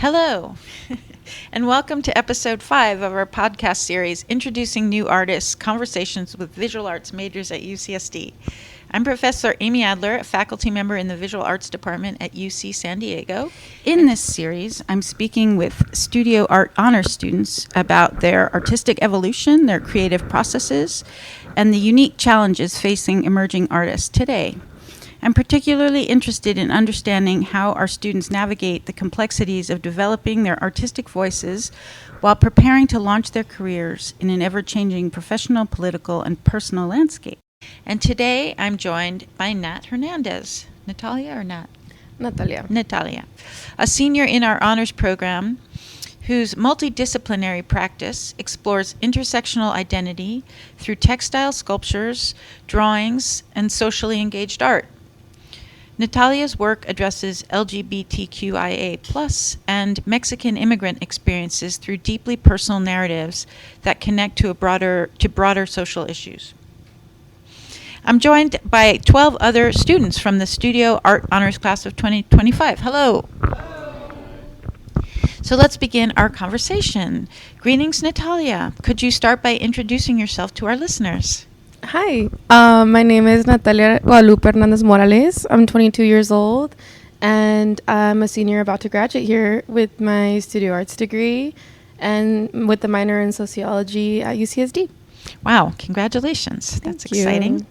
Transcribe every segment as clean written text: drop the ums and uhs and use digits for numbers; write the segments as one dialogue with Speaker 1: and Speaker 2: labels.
Speaker 1: Hello, and welcome to episode 5 of our podcast series, Introducing New Artists, Conversations with Visual Arts Majors at UCSD. I'm Professor Amy Adler, a faculty member in the Visual Arts Department at UC San Diego. In this series, I'm speaking with studio art honors students about their artistic evolution, their creative processes, and the unique challenges facing emerging artists today. I'm particularly interested in understanding how our students navigate the complexities of developing their artistic voices while preparing to launch their careers in an ever-changing professional, political, and personal landscape. And today I'm joined by Nat Hernandez. Natalia or Nat?
Speaker 2: Natalia.
Speaker 1: Natalia, a senior in our honors program whose multidisciplinary practice explores intersectional identity through textile sculptures, drawings, and socially engaged art. Natalia's work addresses LGBTQIA+ and Mexican immigrant experiences through deeply personal narratives that connect to broader social issues. I'm joined by 12 other students from the Studio Art Honors Class of 2025. Hello. So let's begin our conversation. Greetings, Natalia. Could you start by introducing yourself to our listeners?
Speaker 2: Hi, my name is Natalia Hernandez Morales. I'm 22 years old, and I'm a senior about to graduate here with my studio arts degree and with the minor in sociology at UCSD.
Speaker 1: Wow, congratulations. That's
Speaker 2: Thank you.
Speaker 1: Exciting.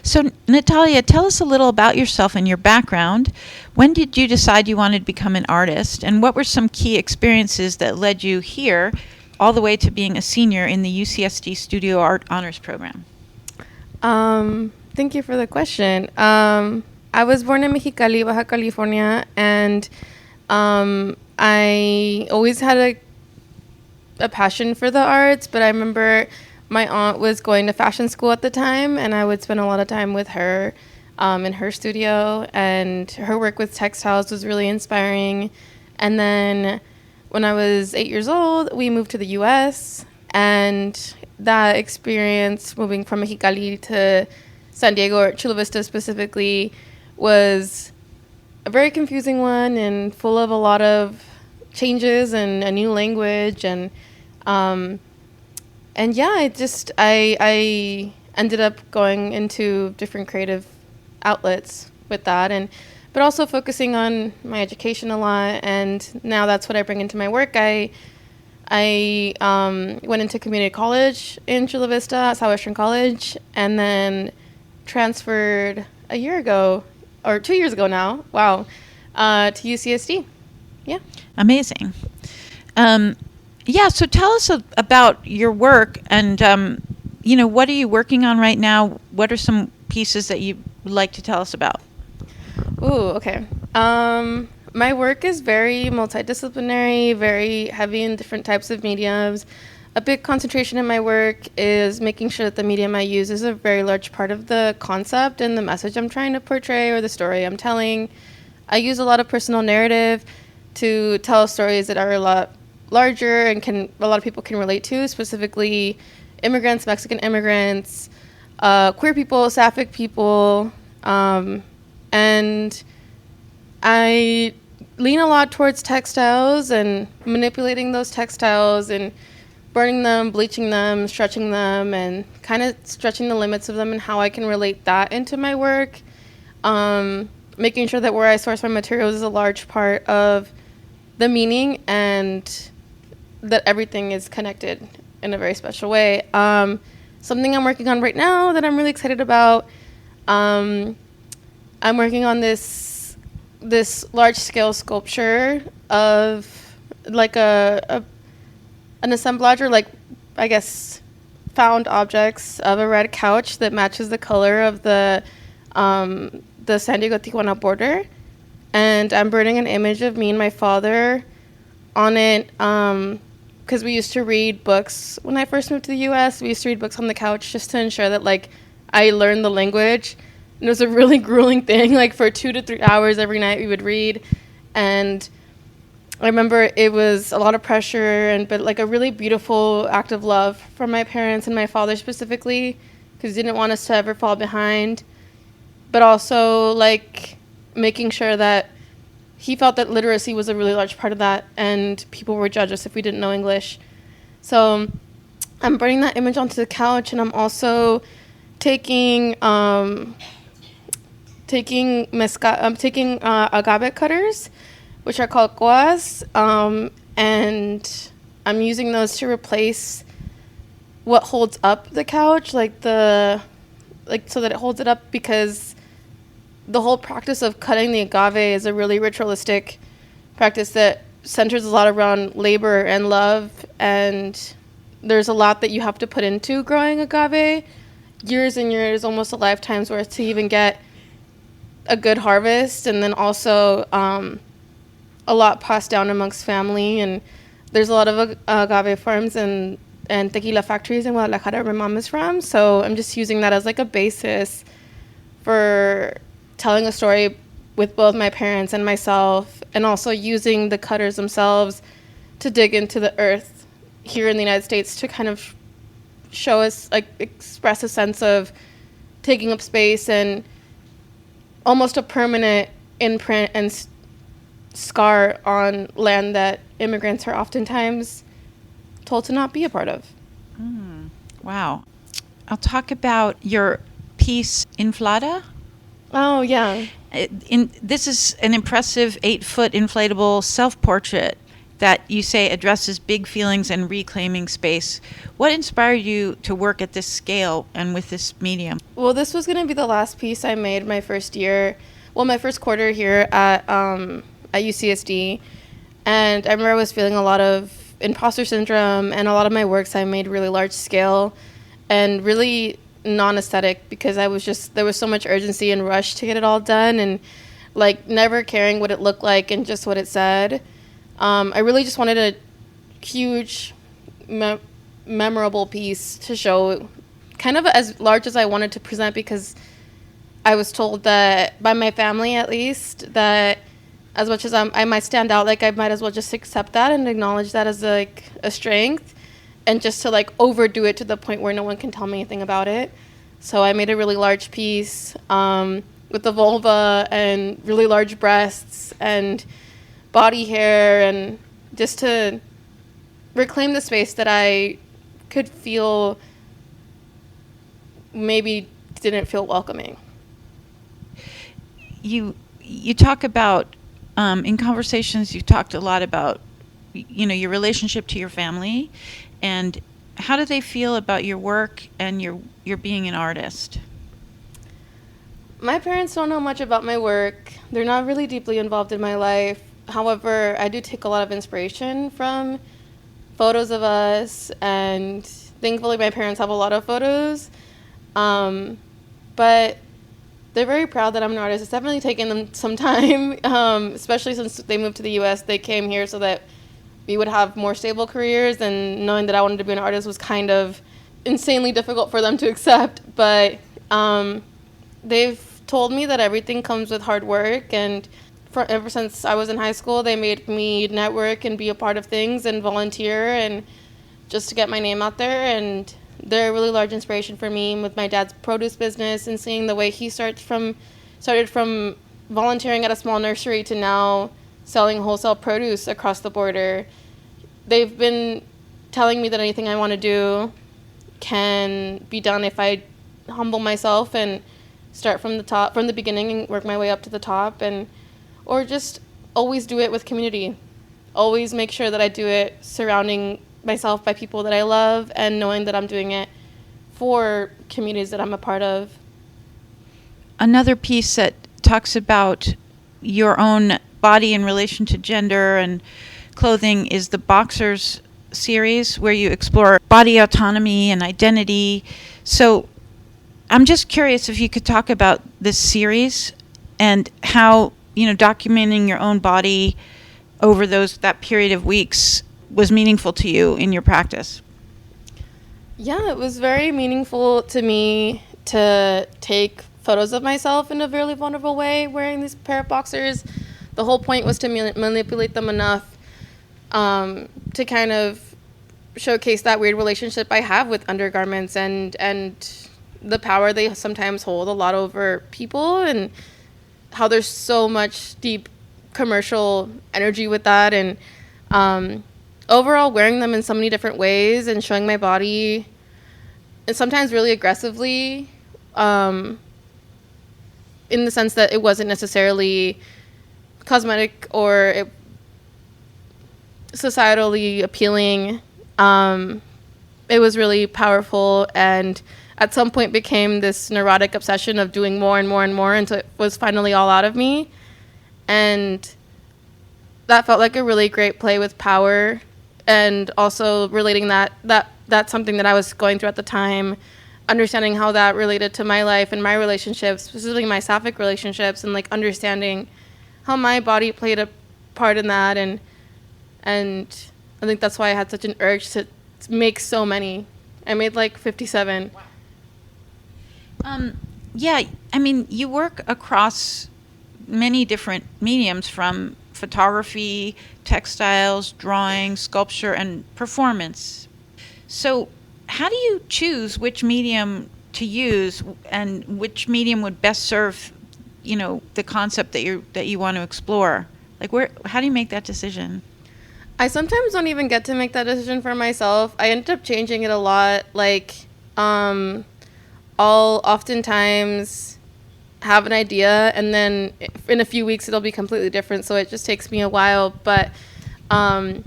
Speaker 1: So, Natalia, tell us a little about yourself and your background. When did you decide you wanted to become an artist, and what were some key experiences that led you here all the way to being a senior in the UCSD Studio Art Honors Program?
Speaker 2: Thank you for the question. I was born in Mexicali, Baja California, and I always had a passion for the arts, but I remember my aunt was going to fashion school at the time, and I would spend a lot of time with her in her studio, and her work with textiles was really inspiring. And then when I was 8 years old, we moved to the U.S., and that experience moving from Mexicali to San Diego, or Chula Vista specifically, was a very confusing one and full of a lot of changes and a new language. And yeah, I ended up going into different creative outlets with that, but also focusing on my education a lot. And now that's what I bring into my work. I went into community college in Chula Vista at Southwestern College, and then transferred a year ago, or 2 years ago now, to UCSD. Yeah.
Speaker 1: Amazing. So tell us about your work and, what are you working on right now? What are some pieces that you would like to tell us about?
Speaker 2: Ooh, okay. My work is very multidisciplinary, very heavy in different types of mediums. A big concentration in my work is making sure that the medium I use is a very large part of the concept and the message I'm trying to portray or the story I'm telling. I use a lot of personal narrative to tell stories that are a lot larger and a lot of people can relate to, specifically immigrants, Mexican immigrants, queer people, sapphic people, and I lean a lot towards textiles and manipulating those textiles and burning them, bleaching them, stretching them, and kind of stretching the limits of them and how I can relate that into my work. Making sure that where I source my materials is a large part of the meaning and that everything is connected in a very special way. Something I'm working on right now that I'm really excited about, I'm working on this large-scale sculpture of like an assemblage, or like, I guess, found objects of a red couch that matches the color of the San Diego-Tijuana border. And I'm burning an image of me and my father on it, because we used to read books when I first moved to the U.S. We used to read books on the couch just to ensure that, like, I learned the language. And it was a really grueling thing. Like, for 2 to 3 hours every night we would read. And I remember it was a lot of pressure, but like a really beautiful act of love from my parents and my father specifically, because he didn't want us to ever fall behind. But also, like, making sure that he felt that literacy was a really large part of that, and people would judge us if we didn't know English. So I'm burning that image onto the couch, and I'm also taking agave cutters, which are called coas, and I'm using those to replace what holds up the couch, so that it holds it up, because the whole practice of cutting the agave is a really ritualistic practice that centers a lot around labor and love, and there's a lot that you have to put into growing agave, years and years, almost a lifetime's worth, to even get a good harvest. And then also a lot passed down amongst family, and there's a lot of agave farms and tequila factories in Guadalajara, where my mom is from. So I'm just using that as like a basis for telling a story with both my parents and myself, and also using the cutters themselves to dig into the earth here in the United States to kind of show us, like, express a sense of taking up space and almost a permanent imprint and scar on land that immigrants are oftentimes told to not be a part of.
Speaker 1: Wow. I'll talk about your piece, Inflada.
Speaker 2: Oh, yeah.
Speaker 1: This is an impressive 8-foot inflatable self-portrait that you say addresses big feelings and reclaiming space. What inspired you to work at this scale and with this medium?
Speaker 2: Well, this was going to be the last piece I made my first quarter here at UCSD. And I remember I was feeling a lot of imposter syndrome, and a lot of my works I made really large scale and really non-aesthetic, because there was so much urgency and rush to get it all done, and like never caring what it looked like and just what it said. I really just wanted a huge, memorable piece to show, kind of as large as I wanted to present, because I was told that, by my family at least, that as much as I might stand out, like I might as well just accept that and acknowledge that as a strength, and just to like overdo it to the point where no one can tell me anything about it. So I made a really large piece with the vulva and really large breasts and body hair, and just to reclaim the space that I could feel maybe didn't feel welcoming.
Speaker 1: You talk about, in conversations, you've talked a lot about, your relationship to your family, and how do they feel about your work and your being an artist?
Speaker 2: My parents don't know much about my work. They're not really deeply involved in my life. However, I do take a lot of inspiration from photos of us, and thankfully my parents have a lot of photos. But they're very proud that I'm an artist. It's definitely taken them some time, especially since they moved to the U.S. They came here so that we would have more stable careers, and knowing that I wanted to be an artist was kind of insanely difficult for them to accept. But they've told me that everything comes with hard work, and ever since I was in high school, they made me network and be a part of things and volunteer, and just to get my name out there. And they're a really large inspiration for me with my dad's produce business, and seeing the way he started from volunteering at a small nursery to now selling wholesale produce across the border. They've been telling me that anything I want to do can be done if I humble myself and start from the beginning, and work my way up to the top, or just always do it with community. Always make sure that I do it surrounding myself by people that I love, and knowing that I'm doing it for communities that I'm a part of.
Speaker 1: Another piece that talks about your own body in relation to gender and clothing is the Boxers series, where you explore body autonomy and identity. So I'm just curious if you could talk about this series and how, documenting your own body over that period of weeks was meaningful to you in your practice.
Speaker 2: Yeah, it was very meaningful to me to take photos of myself in a really vulnerable way wearing these pair of boxers. The whole point was to manipulate them enough to kind of showcase that weird relationship I have with undergarments, and the power they sometimes hold a lot over people, and how there's so much deep commercial energy with that, and overall wearing them in so many different ways and showing my body, and sometimes really aggressively, in the sense that it wasn't necessarily cosmetic or societally appealing. It was really powerful, and at some point became this neurotic obsession of doing more and more and more until it was finally all out of me. And that felt like a really great play with power, and also relating that's something that I was going through at the time, understanding how that related to my life and my relationships, specifically my sapphic relationships, and like understanding how my body played a part in that. And I think that's why I had such an urge to make so many. I made like 57.
Speaker 1: Wow. Yeah, I mean, you work across many different mediums, from photography, textiles, drawing, sculpture, and performance. So how do you choose which medium to use, and which medium would best serve, the concept that you want to explore? Like, how do you make that decision?
Speaker 2: I sometimes don't even get to make that decision for myself. I end up changing it a lot. Like, I'll oftentimes have an idea, and then in a few weeks it'll be completely different. So it just takes me a while. But I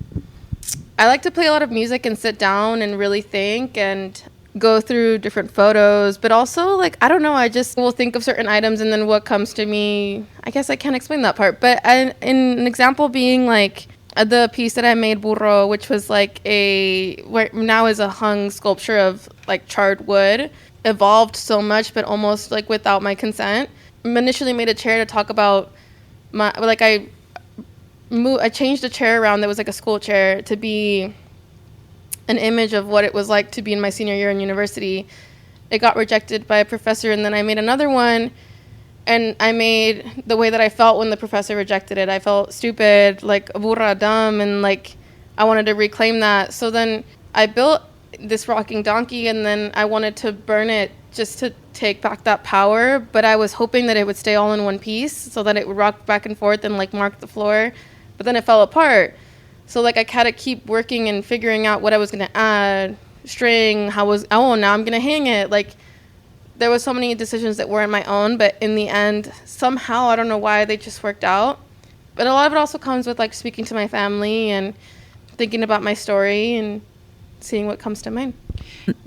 Speaker 2: like to play a lot of music and sit down and really think and go through different photos. But also, like, I don't know, I just will think of certain items, and then what comes to me, I guess I can't explain that part. But in an example being like the piece that I made, Burro, which was like where now is a hung sculpture of like charred wood, evolved so much, but almost like without my consent. Initially made a chair to talk about I changed a chair around that was like a school chair to be an image of what it was like to be in my senior year in university. It got rejected by a professor, and then I made another one, and I made the way that I felt when the professor rejected it. I felt stupid, like burra, dumb, and like I wanted to reclaim that. So then I built this rocking donkey, and then I wanted to burn it just to take back that power, but I was hoping that it would stay all in one piece so that it would rock back and forth and like mark the floor, but then it fell apart. So like I had to keep working and figuring out what I was going to add, string, now I'm going to hang it. Like, there was so many decisions that weren't my own, but in the end, somehow, I don't know why, they just worked out. But a lot of it also comes with like speaking to my family and thinking about my story and seeing what comes to mind.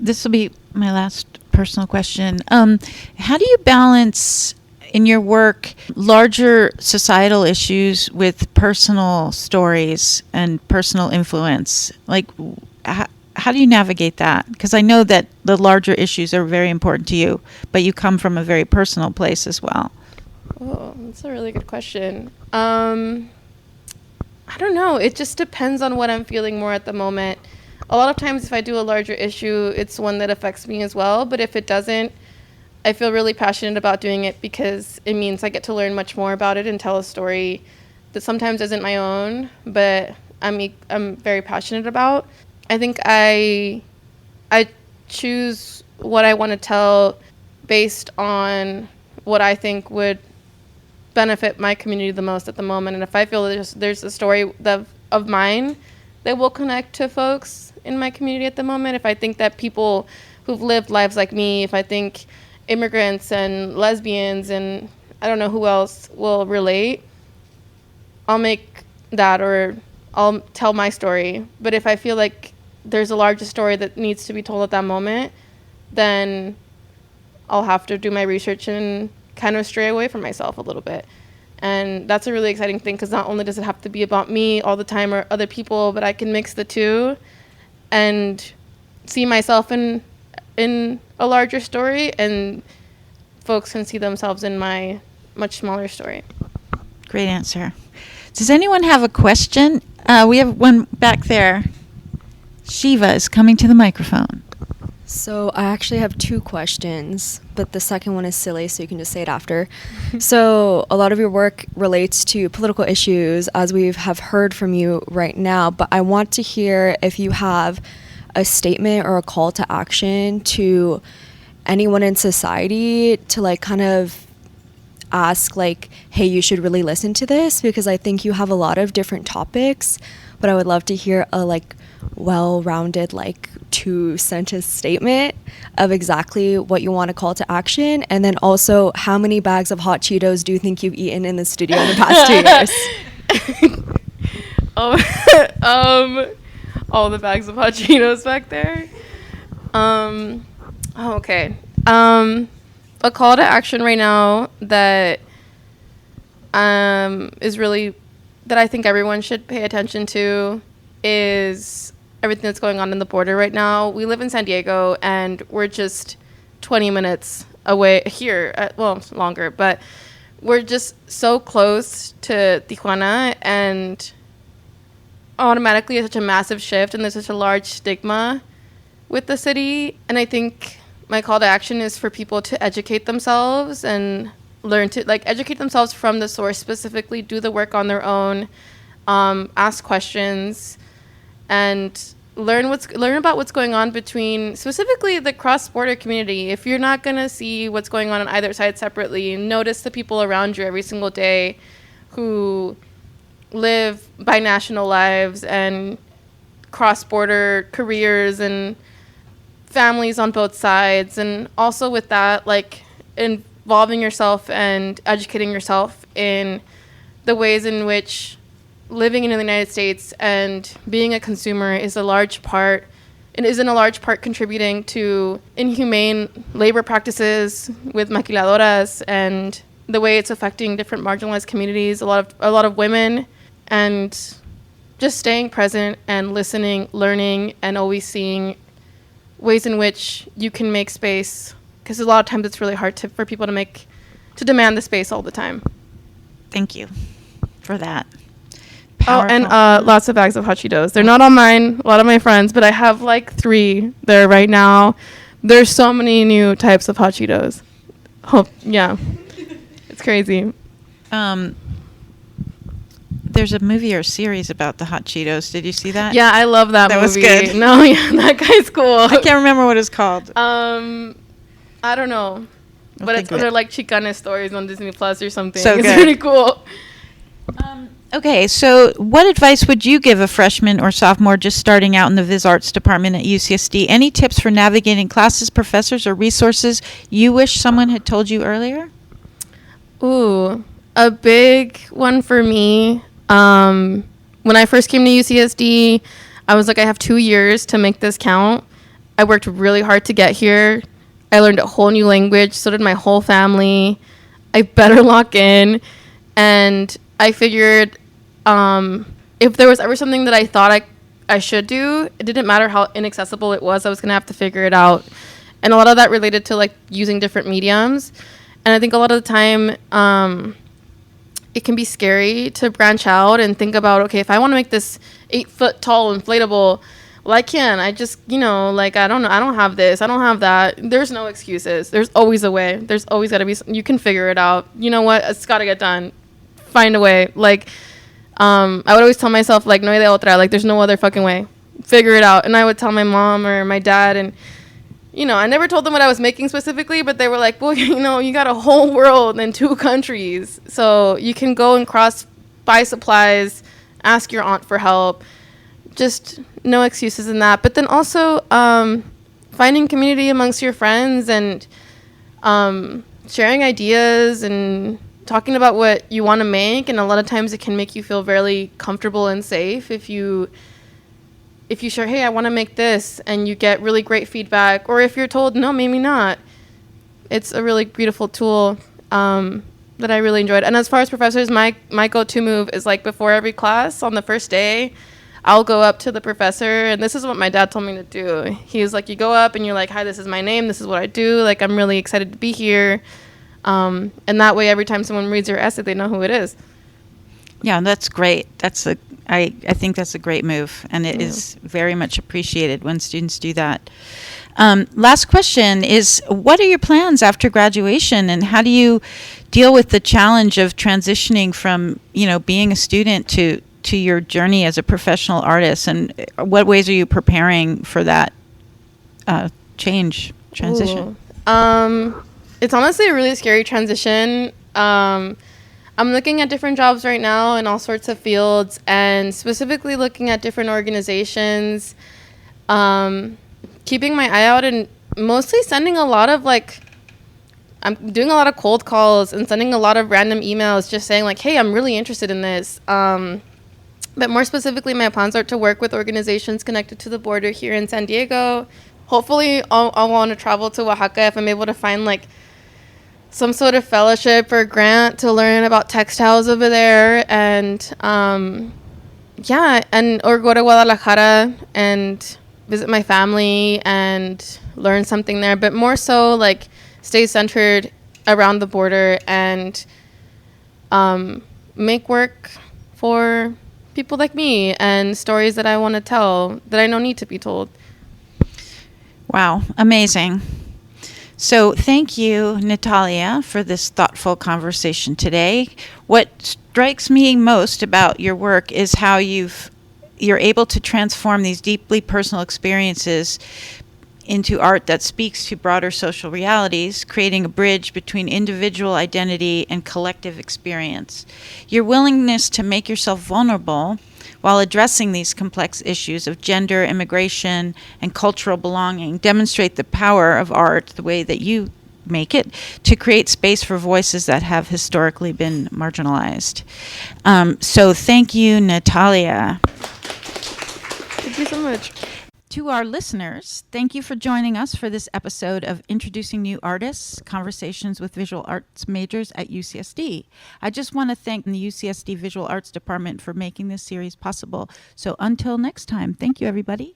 Speaker 1: This will be my last personal question. How do you balance in your work larger societal issues with personal stories and personal influence? Like, how do you navigate that? Because I know that the larger issues are very important to you, but you come from a very personal place as well.
Speaker 2: Oh, that's a really good question. I don't know. It just depends on what I'm feeling more at the moment. A lot of times if I do a larger issue, it's one that affects me as well. But if it doesn't, I feel really passionate about doing it because it means I get to learn much more about it and tell a story that sometimes isn't my own, but I'm very passionate about. I think I choose what I want to tell based on what I think would benefit my community the most at the moment. And if I feel there's a story of mine that will connect to folks in my community at the moment, if I think that people who've lived lives like me, if I think immigrants and lesbians and I don't know who else will relate, I'll make that, or I'll tell my story. But if I feel like there's a larger story that needs to be told at that moment, then I'll have to do my research and kind of stray away from myself a little bit. And that's a really exciting thing, because not only does it have to be about me all the time or other people, but I can mix the two and see myself in a larger story, and folks can see themselves in my much smaller story.
Speaker 1: Great answer. Does anyone have a question? We have one back there. Shiva is coming to the microphone.
Speaker 3: So I actually have two questions, but the second one is silly, so you can just say it after. So a lot of your work relates to political issues, as we have heard from you right now, but I want to hear if you have a statement or a call to action to anyone in society to like kind of ask like, hey, you should really listen to this, because I think you have a lot of different topics, but I would love to hear a like well-rounded like 2-sentence statement of exactly what you want to call to action. And then also, how many bags of hot Cheetos do you think you've eaten in the studio in the past 2 years?
Speaker 2: All the bags of hot Cheetos back there. Okay. A call to action right now that is really, that I think everyone should pay attention to, is everything that's going on in the border right now. We live in San Diego, and we're just 20 minutes away here. Well, longer, but we're just so close to Tijuana, and automatically it's such a massive shift, and there's such a large stigma with the city. And I think my call to action is for people to educate themselves and learn to like educate themselves from the source, specifically do the work on their own, ask questions, and learn about what's going on between specifically the cross-border community. If you're not going to see what's going on either side separately, notice the people around you every single day who live binational lives and cross-border careers and families on both sides. And also with that, like involving yourself and educating yourself in the ways in which living in the United States and being a consumer is in a large part contributing to inhumane labor practices with maquiladoras, and the way it's affecting different marginalized communities, a lot of women. And just staying present and listening, learning, and always seeing ways in which you can make space, because a lot of times it's really hard for people to demand the space all the time.
Speaker 1: Thank you for that.
Speaker 2: Powerful. Oh, and lots of bags of hot Cheetos. They're not all mine, a lot of my friends, but I have like 3 there right now. There's so many new types of hot Cheetos. Oh, yeah. It's crazy.
Speaker 1: There's a movie or series about the hot Cheetos. Did you see that?
Speaker 2: Yeah, I love that movie. That was good. No, yeah, that guy's cool.
Speaker 1: I can't remember what it's called.
Speaker 2: I don't know. But they're like Chicane stories on Disney Plus or something.
Speaker 1: So
Speaker 2: it's
Speaker 1: good.
Speaker 2: pretty cool.
Speaker 1: Okay, so what advice would you give a freshman or sophomore just starting out in the Viz Arts department at UCSD? Any tips for navigating classes, professors, or resources you wish someone had told you earlier?
Speaker 2: Ooh, a big one for me. When I first came to UCSD, I was like, I have 2 years to make this count. I worked really hard to get here. I learned a whole new language. So did my whole family. I better lock in. And I figured if there was ever something that I thought I should do, it didn't matter how inaccessible it was, I was going to have to figure it out. And a lot of that related to like using different mediums. And I think a lot of the time, it can be scary to branch out and think about, okay, if I want to make this 8-foot tall inflatable, well, I can. I just, like, I don't know. I don't have this. I don't have that. There's no excuses. There's always a way. There's always got to be, you can figure it out. You know what? It's got to get done. Find a way. Like, I would always tell myself, like, no hay de otra. Like, there's no other fucking way. Figure it out. And I would tell my mom or my dad, and I never told them what I was making specifically, but they were like, well, you got a whole world and 2 countries. So you can go and buy supplies, ask your aunt for help. Just no excuses in that. But then also finding community amongst your friends and sharing ideas and talking about what you want to make. And a lot of times it can make you feel very comfortable and safe if you share, hey, I want to make this, and you get really great feedback, or if you're told, no, maybe not. It's a really beautiful tool that I really enjoyed. And as far as professors, my go-to move is like before every class on the first day, I'll go up to the professor, and this is what my dad told me to do. He was like, you go up and you're like, hi, this is my name, this is what I do, like, I'm really excited to be here. And that way, every time someone reads your essay, they know who it is.
Speaker 1: Yeah, that's great. I think that's a great move, and it is very much appreciated when students do that. Last question is, what are your plans after graduation, and how do you deal with the challenge of transitioning from, being a student to your journey as a professional artist, and what ways are you preparing for that transition?
Speaker 2: It's honestly a really scary transition. I'm looking at different jobs right now in all sorts of fields, and specifically looking at different organizations, keeping my eye out, and mostly sending a lot of I'm doing a lot of cold calls and sending a lot of random emails just saying like, hey, I'm really interested in this. But more specifically, my plans are to work with organizations connected to the border here in San Diego. Hopefully, I'll want to travel to Oaxaca if I'm able to find like some sort of fellowship or grant to learn about textiles over there. And or go to Guadalajara and visit my family and learn something there. But more so, like, stay centered around the border and make work for people like me and stories that I want to tell that I know need to be told.
Speaker 1: Wow, amazing. So thank you, Natalia, for this thoughtful conversation today. What strikes me most about your work is how you're able to transform these deeply personal experiences into art that speaks to broader social realities, creating a bridge between individual identity and collective experience. Your willingness to make yourself vulnerable while addressing these complex issues of gender, immigration, and cultural belonging demonstrate the power of art, the way that you make it, to create space for voices that have historically been marginalized. So thank you, Natalia.
Speaker 2: Thank you so much.
Speaker 1: To our listeners, thank you for joining us for this episode of Introducing New Artists, Conversations with Visual Arts Majors at UCSD. I just want to thank the UCSD Visual Arts Department for making this series possible. So until next time, thank you, everybody.